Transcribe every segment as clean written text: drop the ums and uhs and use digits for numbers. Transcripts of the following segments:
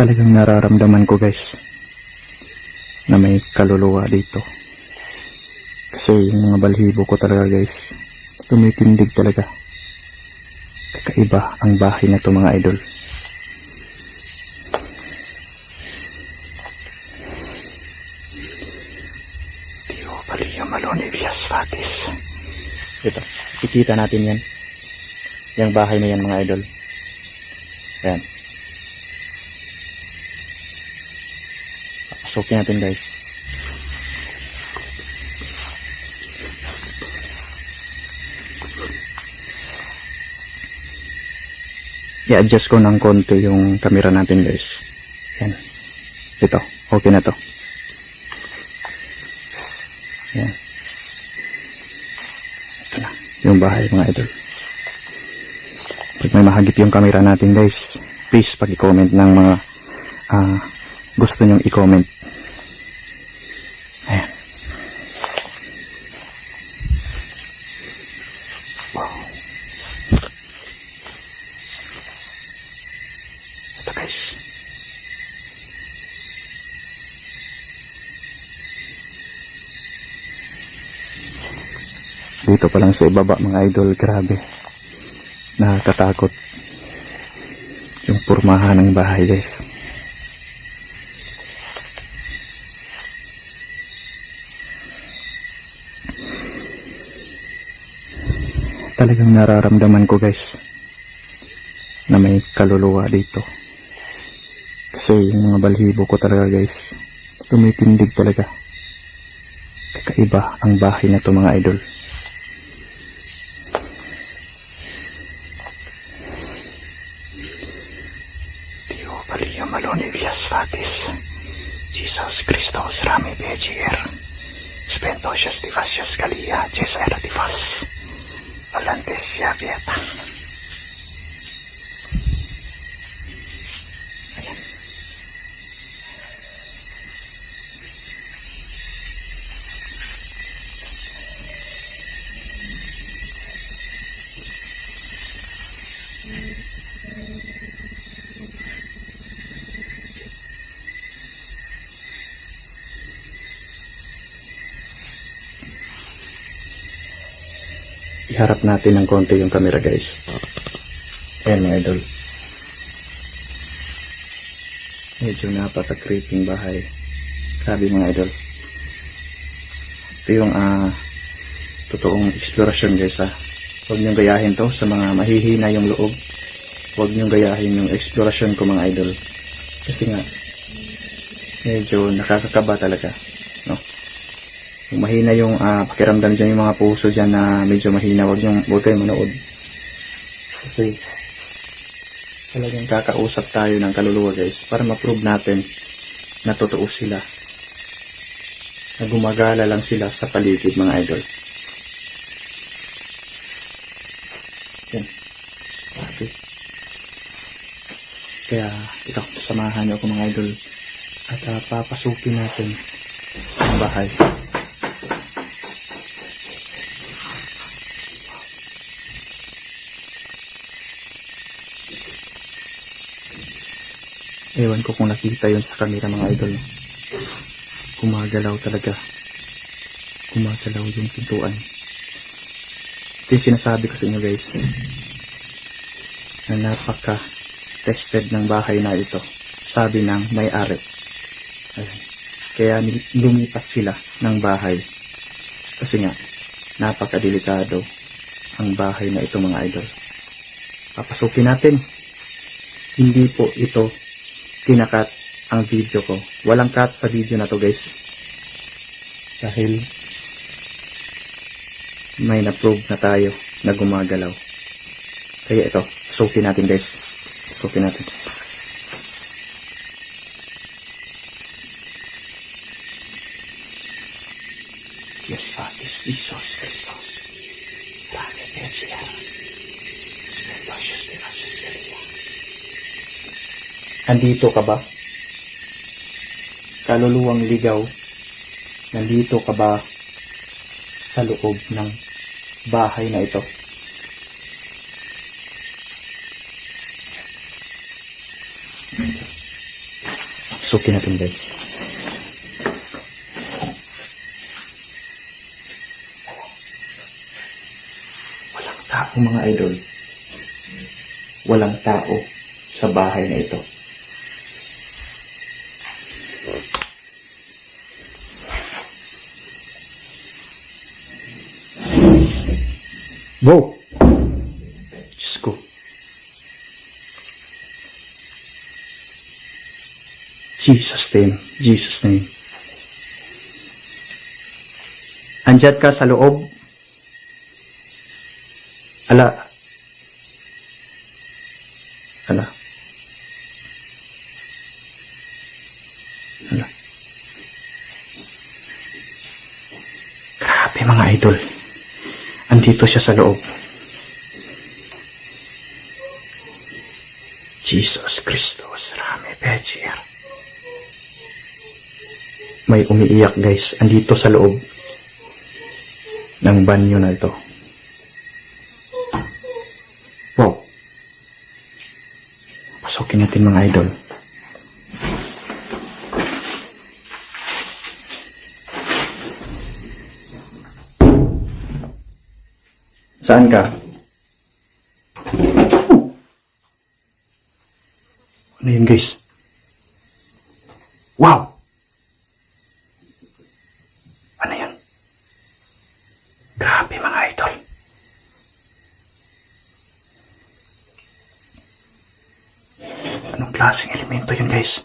Talagang nararamdaman ko guys na may kaluluwa dito. Kasi yung mga balhibo ko talaga guys, tumitindig talaga. Kakaiba ang bahay na to mga idol. Dio Maria Malone Vias Fatis. Ito, ikita natin yan. Yung bahay na yan mga idol. Ayan. Pasukin natin guys. I-adjust ko ng konti yung camera natin guys. Yan. Ito. Okay na to. Yan. Ito na. Yung bahay mga idol. Pag may mahagip yung camera natin guys, please pag-i-comment ng mga gusto nyong i-comment. Ayan. Wow. Ito guys. Dito pa lang sa ibaba mga idol, grabe. Nakakatakot yung pormahan ng bahay guys. Talagang nararamdaman ko guys na may kaluluwa dito. Kasi yung mga balhibo ko talaga guys, tumitindig talaga. Kakaiba ang bahay na to mga idol. Dio Maria Malone Vias Fatis. Jesus Christos Rami Bejier. Spentosios Divasios Galia Cesera Divas. Valantes ya Vieta. Ayan. Iharap natin ng konti yung camera guys. Ayan mga idol. Medyo napaka-creeping bahay. Grabe mga idol. Ito yung totoong explorasyon guys ha. Huwag niyong gayahin to sa mga mahihina yung loob. Huwag niyong gayahin yung explorasyon ko mga idol. Kasi nga medyo nakakakaba talaga. No? Kung mahina yung pakiramdam dyan, yung mga puso dyan na medyo mahina, huwag kayong manood. Kasi talagang kakausap tayo ng kaluluwa guys para ma-prove natin na totoo sila, na gumagala lang sila sa paligid mga idol. Yan. Okay. Kaya ito, samahan niyo ako mga idol at papasukin natin ang bahay. Ewan ko kung nakita yun sa camera mga idol. Gumagalaw talaga. Gumagalaw yung pintuan. Ito yung sinasabi ko sa inyo guys. Na napaka-tested ng bahay na ito. Sabi ng may-ari. Kaya lumipat sila ng bahay. Kasi nga, napaka-delikado ang bahay na ito mga idol. Papasukin natin. Hindi po ito kinakat ang video ko. Walang cut sa video na to guys. Dahil may na-prove na tayo na gumagalaw. Kaya ito, sukin natin guys. Sukin natin. Yes, Fatis, Jesus Christos. Rami Bejier. Spentosios Divasios Galia. Andito ka ba? Kaluluwang ligaw, nandito ka ba sa loob ng bahay na ito? Pasukin natin guys. Walang tao mga idol. Walang tao sa bahay na ito. Wow! Diyos ko. Jesus name. Jesus name. Andiyan ka sa loob. Ala. Ala. Ala. Grabe mga idol. Andito siya sa loob. Jesus Christos, Rame Pecher. May umiiyak guys. Andito sa loob ng banyo na ito. Wow. Pasukin natin mga idol. Saan ka? Ano yun guys? Wow! Ano yun? Grabe mga idol. Anong klaseng elemento yun guys?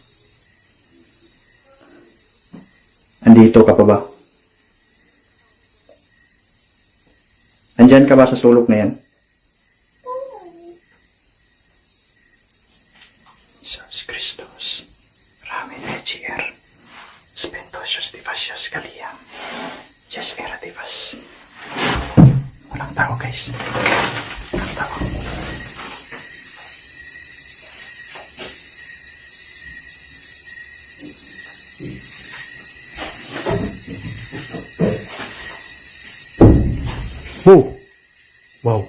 Andito ka pa ba? Andyan ka ba sa sulok na yan? Jesus Christus, Rame Legier, Spentosios Divasios Galiam, Jes Era Divas. Walang tao guys. Walang tao. Oh! Wow!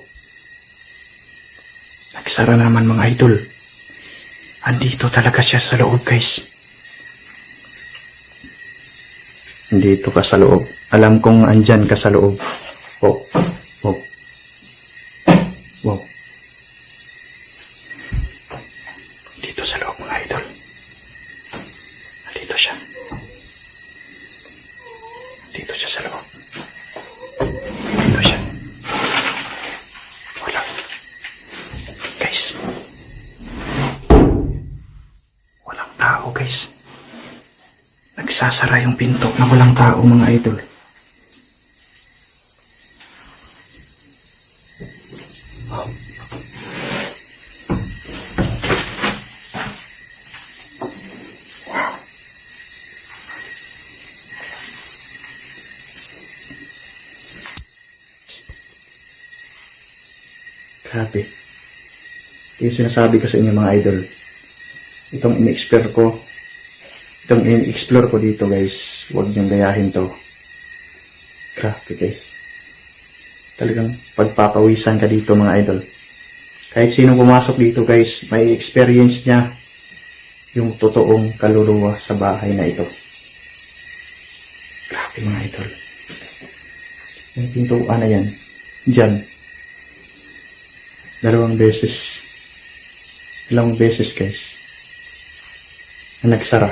Nagsara naman mga idol. Andito talaga siya sa loob guys. Andito ka sa loob. Alam kong andyan ka sa loob. Oh! Wow! Wow! Dito sa loob mga idol. Andito siya. Andito siya sa loob. Andito siya. Wala. Guys. Walang tao guys. Nagsasara yung pinto na walang tao mga idol. Wow. Grabe. Yung sinasabi ko sa inyo mga idol. Itong in-explore ko dito guys. Huwag niyong gayahin to. Grabe guys. Talagang pagpapawisan ka dito mga idol. Kahit sino pumasok dito guys, may experience niya yung totoong kaluluwa sa bahay na ito. Grabe mga idol. Yung pintuan na yan. Diyan. Dalawang beses guys na nagsara.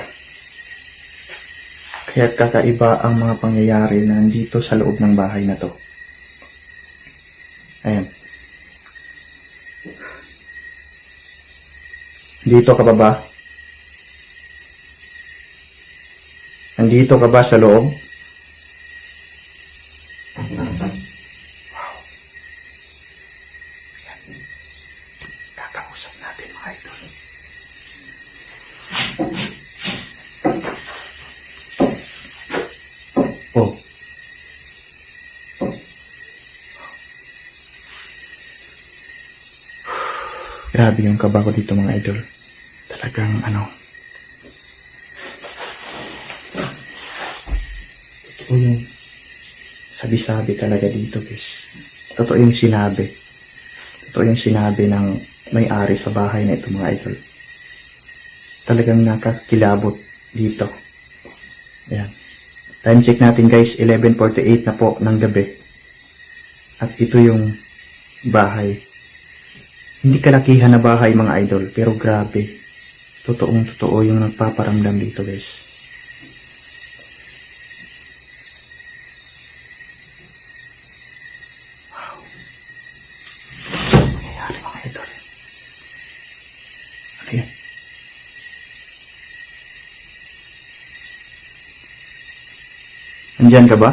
Kaya kakaiba ang mga pangyayari na nandito sa loob ng bahay na to. Ayan. Dito ka ba ba? Nandito ka ba sa loob? Kakausap natin mga idol. Oh. Grabe yung kaba ko dito mga idol. Talagang totoo yung sabi-sabi talaga dito guys. Totoo yung sinabi. Totoo yung sinabi ng may-ari sa bahay na ito mga idol. Talagang nakakilabot dito. Ayan. Time check natin guys, 11:48 na po ng gabi. At ito yung bahay. Hindi kalakihan na bahay mga idol, pero grabe. Totoong totoo yung nagpaparamdam dito guys. Wow. Nangyayari mga idol. Ano yan? Andyan ka ba?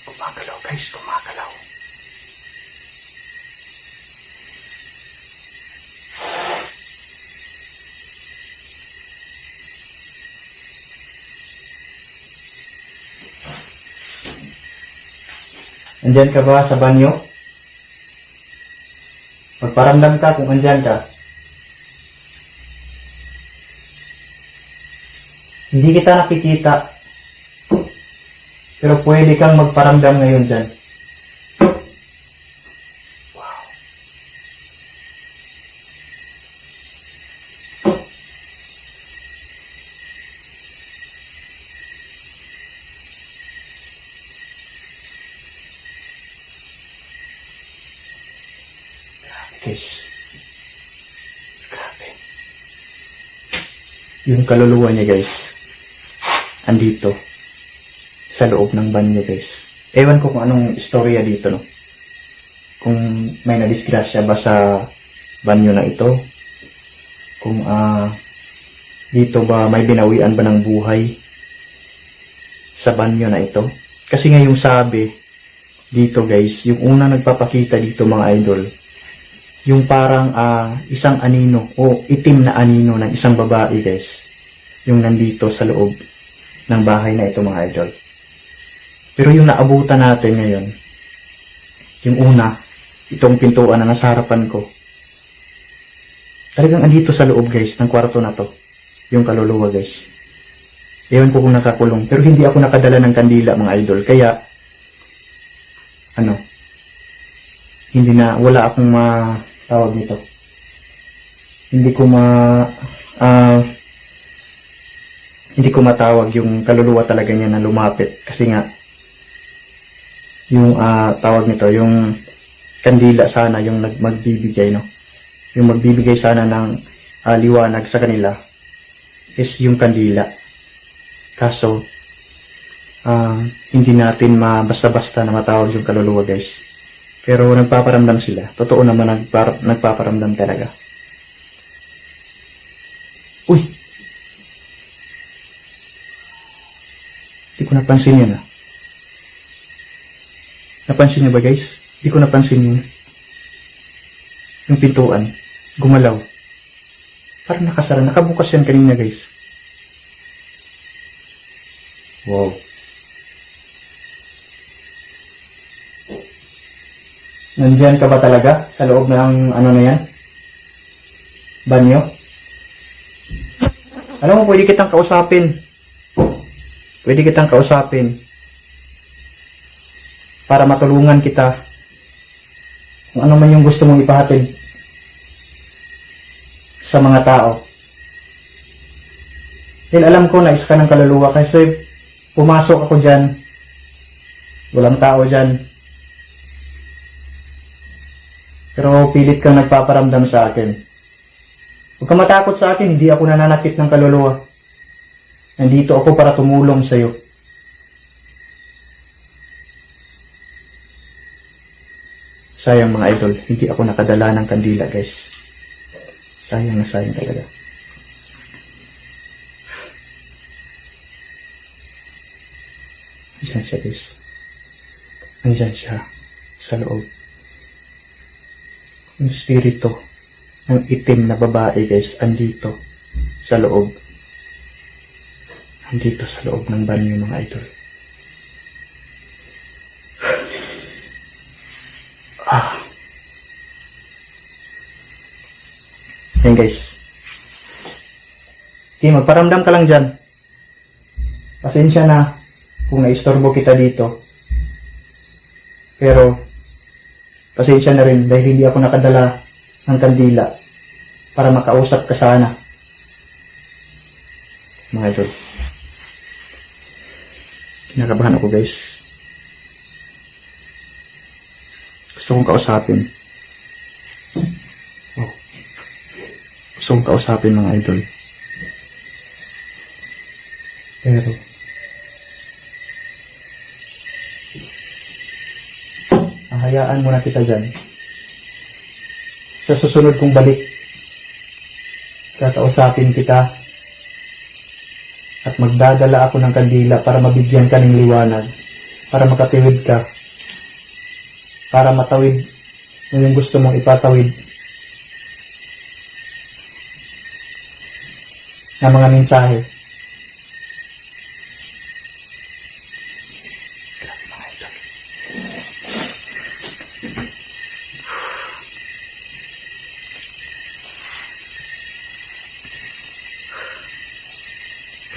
Gumagalaw guys, gumagalaw. Andyan ka ba sa banyo? Magparamdam ka kung andyan ka. Hindi kita nakikita. Pero pwede kang magparamdam ngayon dyan. Wow. Grabe guys. Grabe. Yung kaluluwa niya guys. Andito. Sa loob ng banyo guys. Ewan ko kung anong istorya dito no. Kung may nadisgrasya ba sa banyo na ito. Kung dito ba may binawian ba ng buhay sa banyo na ito. Kasi nga yung sabi dito guys, yung una nagpapakita dito mga idol, yung parang isang anino o itim na anino ng isang babae guys. Yung nandito sa loob ng bahay na ito mga idol. Pero yung naabutan natin ngayon, yung una, itong pintuan na nasa harapan ko, talagang andito sa loob guys, ng kwarto na to, yung kaluluwa guys. Ewan ko kung nakakulong, pero hindi ako nakadala ng kandila mga idol, kaya, wala akong tawag nito. Hindi ko matawag yung kaluluwa talaga niya na lumapit, kasi nga, yung tawag nito, yung kandila sana yung magbibigay no. Yung magbibigay sana ng liwanag sa kanila is yung kandila. Kaso hindi natin basta-basta na matawag yung kaluluwa guys. Pero nagpaparamdam sila. Totoo naman nagpaparamdam talaga. Uy! Hindi ko napansin yun Napansin niyo ba guys? Hindi ko napansin yun. Yung pintuan. Gumalaw. Parang nakasara. Nakabukas yan kanina guys. Wow. Nandiyan ka ba talaga? Sa loob ng ano na yan? Banyo? Alam mo, pwede kitang kausapin. Pwede kitang kausapin. Para matulungan kita kung ano man yung gusto mong ipahatid sa mga tao. Then alam ko na isa ka ng kaluluwa kasi pumasok ako dyan. Walang tao dyan. Pero pilit kang nagpaparamdam sa akin. Huwag kang matakot sa akin, hindi ako nananakit ng kaluluwa. Nandito ako para tumulong sa'yo. Sayang mga idol, hindi ako nakadala ng kandila guys. Sayang na sayang talaga. Andyan siya guys. Andyan siya sa loob. Yung spirito ng itim na babae guys, andito sa loob. Andito sa loob ng banyo mga idol. Yan guys. Okay, magparamdam ka lang dyan. Pasensya na kung naistorbo kita dito. Pero Pasensya na rin dahil hindi ako nakadala ng kandila para makausap ka sana. Mga idol. Kinakabahan ako guys. Gusto kong kausapin. Oh. Gusto kong kausapin mga idol. Pero hayaan muna kita dyan. Sa susunod kong balik, kakausapin kita at magdadala ako ng kandila para mabigyan ka ng liwanag, para makatawid ka, para matawid mo yung gusto mong ipatawid na mga mensahe.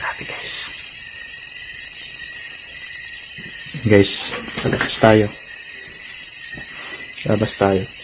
Grabe guys. Guys, labas tayo. Labas tayo.